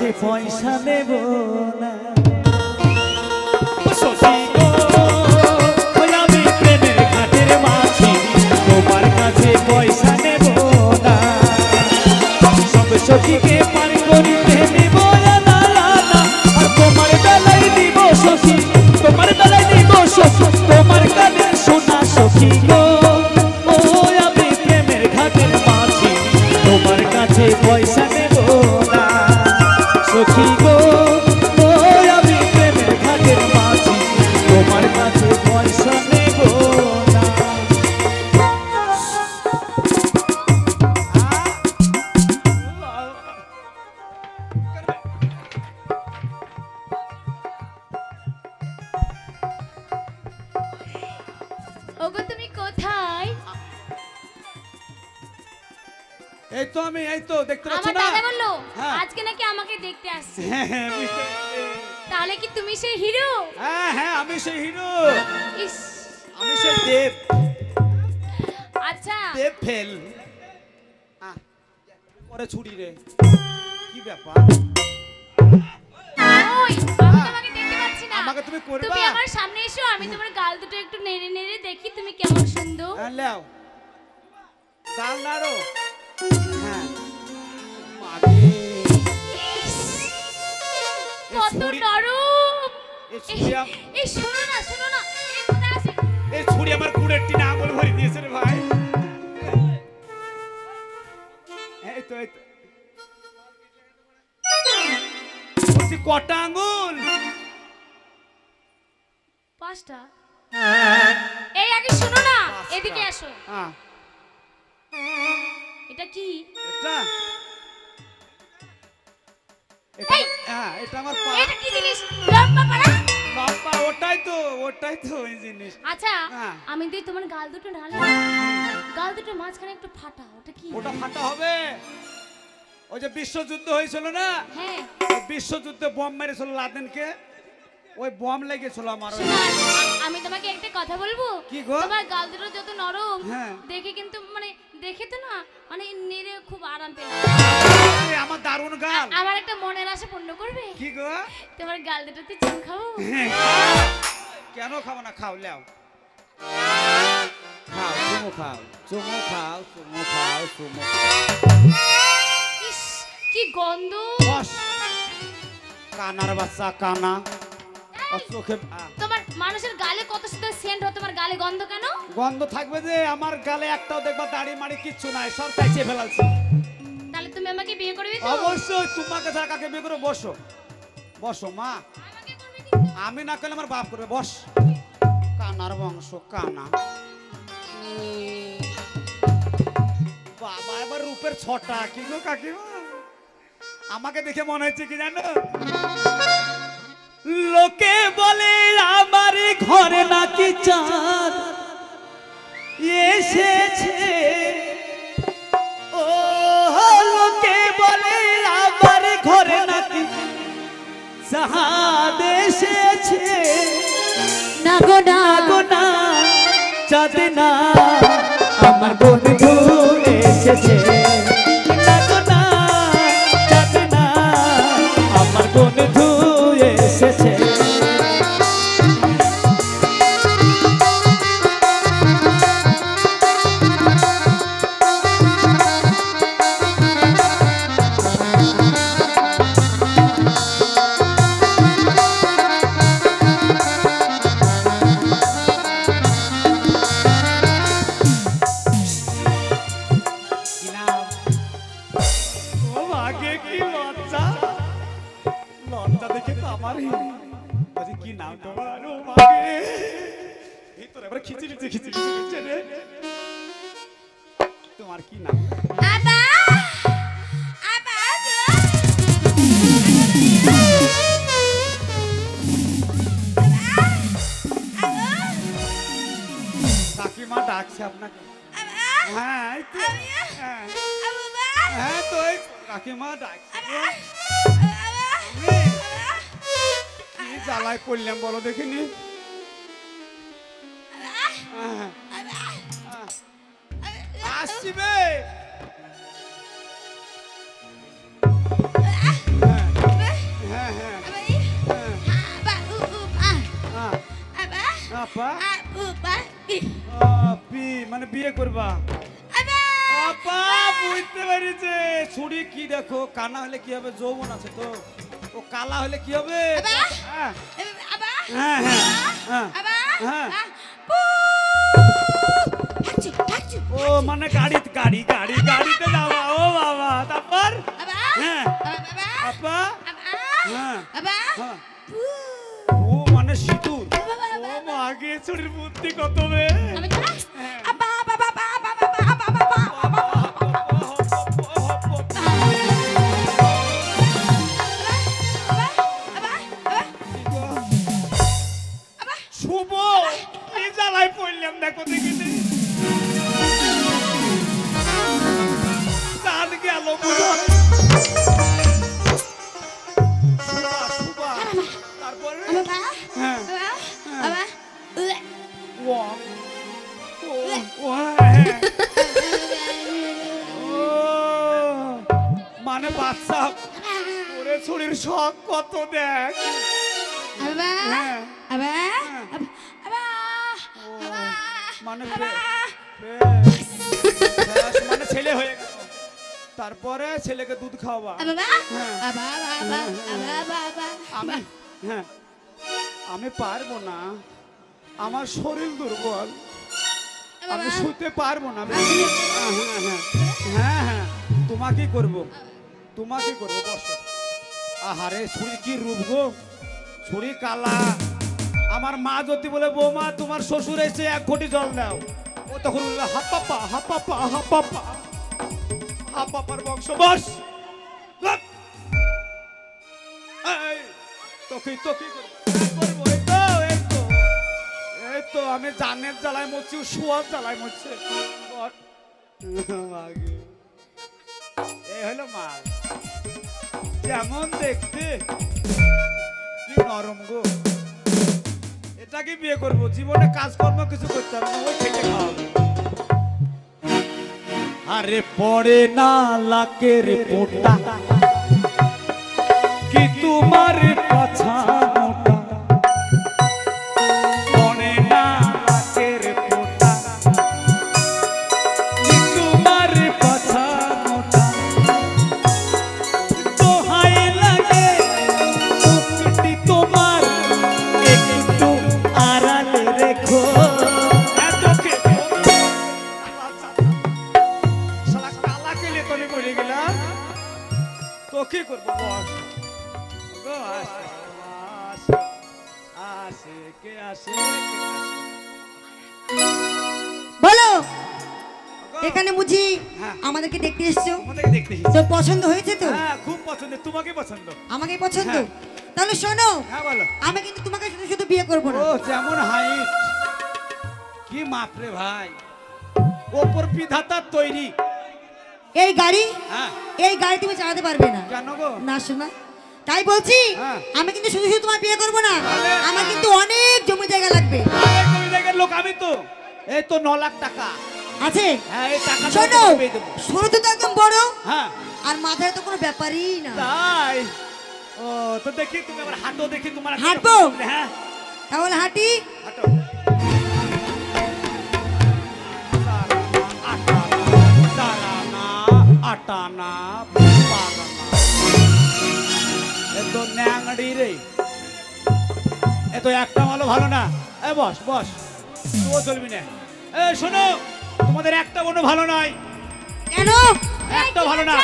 কাছে পয়সা নেব না আমি প্রেমের ঘাটের মাঝি তোমার কাছে পয়সা নেব না সব সখীকে পার করিতে নেব না আর তোমার বেলায় দিব সখী তোমার বেলায় দিব সখী তোমার কানে শোনা সখী গো ও আমি প্রেমের ঘাটের মাঝি তোমার কাছে পয়সা নেব না সখী গো ও আমি প্রেমের ঘাটের মাঝি তোমার কাছে পয়সা নেব না ওগো তুমি কোথায়? এই তো আমি এই তো দেখতে পাচ্ছ আমার না দাদা বললো হ্যাঁ। আজকে নাকি আমাকে দেখতে আসছে। হ্যাঁ হ্যাঁ বুঝতে পেরেছি। তাহলে কি তুমি সেই হিরো? হ্যাঁ হ্যাঁ আমি সেই হিরো ইস আমি সেই দেব আচ্ছা দেব ফেল পরে ছুরি রে কি ব্যাপার ওই আমি তোমাকে দেখতে পাচ্ছি না। আমাকে তুমি করবা? তুমি আমার সামনে এসো, আমি তোমার গাল দুটো একটু নেড়ে নেড়ে দেখি তুমি কেমন সুন্দর। হ্যাঁ লাও গাল নাড়ো হ্যাঁ মাগে ইস, এই কত ছুরি- নরম। এই ছুরি এই শোনো না এই কোথায় আছে? এই ছুরি আমার কুড়ের টিনে আঙুল ভরে দিয়েছে রে ভাই এই তো বলছি কটা আঙুল 5টা। এই আগে শোনো না, 5টা। এদিকে আসো। হ্যাঁ এটা কি? এটা এটা এই! হ্যাঁ এটা আমার পা এটা কি জিনিস? লম্বা পাড়া? বাবা ওটাই তো ওই জিনিস আচ্ছা হ্যাঁ। আমি দিই তোমার গাল দুটো ঢালে, গাল দুটো মাঝখানে একটু ফাটা, ওটা কি? ওটা ফাটা হবে ওই যে বিশ্বযুদ্ধ হয়েছিল না হ্যাঁ ওই বিশ্বযুদ্ধে বম মেরেছিল লাদেনকে ওই বম লেগেছিল আমার শোনো, আমি তোমাকে একটা কথা বলবো। কি গো? তোমার গাল দুটো যত নরম হ্যাঁ। দেখে কিন্তু দেখে তো না নেড়ে খুব আরাম পেলাম। আরে, আমার দারুণ গাল আমার একটা মনের আশা পূর্ণ করবে? কি গো তোমার গাল দুটোতে চুম খাবো। কেন খাবো না খাও লেও খাও চুমু খাও চুমু খাও চুমু খাও চুমু ইস কি গন্ধ। বস কানার বাচ্চা কানা আর চোখে তোমার মানুষের গালে কত সুন্দর সেন্ট হয়, তোমার গালে গন্ধ কেন? গন্ধ থাকবে যে আমার গালে একটাও দেখবা দাড়ি মাড়ি কিচ্ছু নাই সব চাইছে ফেলালছি তাহলে তুমি আমাকে বিয়ে করবে তো? অবশ্যই তোমাকে ছাড়া কাকে বিয়ে করো বসো বসো মা আমাকে করবে তো? আমি না করলে আমার বাপ করবে বস কানার বংশ কানা বাবা এবার রূপের ছটা কি গো কাকিমা আমাকে দেখে মনে হচ্ছে কি জানো লোকে বলে আমার ঘরে নাকি চাঁদ এসেছে ও লোকে বলে আমার ঘরে নাকি চাঁদ এসেছে না গো না গো না চাঁদ না আমার বন্ধু এসেছে না গো না চাঁদ না আমার বন্ধু এসেছে তোমার কি নাম আবা আবা কাকিমা ডাকছে আপনাকে হ্যাঁ এই তো হ্যাঁ হ্যাঁ তো এই কাকিমা ডাকছে কি জ্বালায় পড়লাম বলো দেখিনি আসবে মানে বিয়ে করবা? আপা বুঝতে পেরেছে। ছুরি কি দেখো, কানা হলে কি হবে? যৌবন আছে তো, ও কালা হলে কি হবে? হ্যাঁ হ্যাঁ হ্যাঁ হ্যাঁ। ও মানে গাড়িতে যাওয়া। ও বাবা, তারপর? হ্যাঁ আপা। হ্যাঁ হ্যাঁ। ও মানে সিঁদুর। ও মাগে, ছুরির বুদ্ধি কত বে। শুভ এই জ্বালায় পড়লাম, দেখো দেখিতে চাঁদ গেল। তারপরে হ্যাঁ মানে বাচ্চা ওরে, ছুরির শখ কত দেখ। মানে মানে ছেলে হয়ে গেল, তারপরে ছেলেকে দুধ খাওয়াবা। হ্যাঁ আমি পারবো না, আমার শরীর দুর্বল, আমি শুতে পারবো না। হ্যাঁ হ্যাঁ তোমাকে করবো বস। আহারে ছুরি কি রূপ গো, ছুরি কালা। আমার মা যদি বলে বৌমা তোমার শ্বশুর এসে 1 ঘটি জল দাও, ও তখন বলবে হাপ্পাপা হাপ্পাপা হাপ্পাপা। হাপ্পাপার বংশ বস। তোকে করবো। এই তো আমি জানের জ্বালায় মরছি, শোয়ার জ্বালায় মরছে। এই হলো মা, যেমন দেখতে কি নরম গো। এটাকে বিয়ে করবো, জীবনে কাজকর্ম কিছু করতে হবে না, ওই খেটে খাওয়াবো। আরে পড়ে না লাকের পোটা কি তোমার পাছা মোটা, পড়ে না লাকের পোটা কি তোমার পাছা মোটা, দোহাই লাগে মুখটি তোমার একটু আড়ালে রেখো। কি করবো বস? বলো এখানে বুঝি আমাদেরকে দেখতে এসছো? তোর পছন্দ হয়েছে তো? হ্যাঁ খুব পছন্দ। তোমাকে পছন্দ? আমাকে পছন্দ। তাহলে শোনো, হ্যাঁ বলো। আমি কিন্তু তোমাকে শুধু শুধু বিয়ে করবো না। ও যেমন হাইট কি মাপরে ভাই, ওপর বিধাতার তৈরি। এই গাড়ি, হ্যাঁ এই গাড়ি তুমি চালাতে পারবে না। কেন গো? না শোনা, তাই বলছি আমি কিন্তু শুধু শুধু তোমার বিয়ে করবো না, আমার কিন্তু অনেক জমি জায়গা লাগবে। জমি জায়গার লোক আমি তো, এই তো 9 লাখ টাকা আছে। হ্যাঁ এই টাকা শোনো, শুরুতে তো একদম বড়, হ্যাঁ আর মাথায় তো কোনো ব্যাপারই না। তাই? ও তো দেখি তুমি আবার হাঁটো, দেখি তোমার হাঁটবো। হ্যাঁ তাহলে হাঁটি। হাঁটো। আটানা এত ন্যাংড়ি রে, এত একটা মালও ভালো না। এ বস বস, তুইও চলবি না। এ শোনো, তোমাদের একটা মনে ভালো নয়। কেন? একটা ভালো না।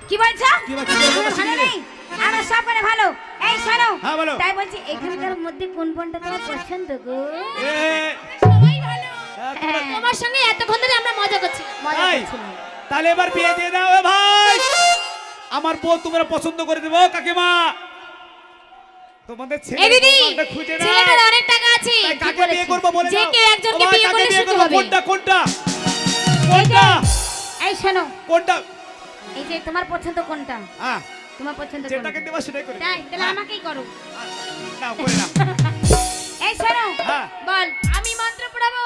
কি বলছো? কি বলছো? ভালো নেই, আমরা সব করে ভালো। এই শোনো, হ্যাঁ বলো। তাই বলছি এখানকার মধ্যে কোন কোনটা তোমার পছন্দ গো? সবাই ভালো। তোমার সঙ্গে এতক্ষণ ধরে আমরা মজা করছি। তাহলে এবার বিয়ে দিয়ে দাও। এ ভাই, আমার বউ তোমরা পছন্দ করে দেবো। কাকিমা তোমাদের ছেলে খুঁজে নাও। ছেলেটার অনেক টাকা আছে, কাকে বিয়ে করব বলে দাও। যে কেউ একজনকে বিয়ে করলে সুখী হবে। কোনটা কোনটা কোনটা? এই শোনো, কোনটা? এই যে তোমার পছন্দ কোনটা? হ্যাঁ তোমার পছন্দ কোনটা? যেটাকে দেবা সেটাই করে। তাই তাহলে আমাকেই করো। নাও করে নাও। এই শোনো, হ্যাঁ বল। আমি মন্ত্র পড়াবো,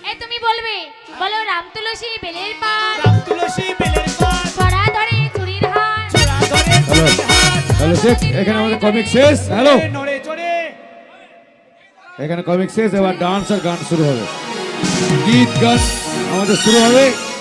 এই তুমি বলবে। বলো রাম তুলসী বেলের পাত, রাম তুলসী বেলের পাত, ছড়া ধরে চুরির হাত, ছড়া ধরে চুরির হাত। হ্যালো শেখ, এখানে আমাদের কমিক শেষ। হ্যালো, নড়ে চড়ে এখানে কমিক শেষ, এবার ডান্স আর গান শুরু হবে। গীত গান আমাদের শুরু হবে।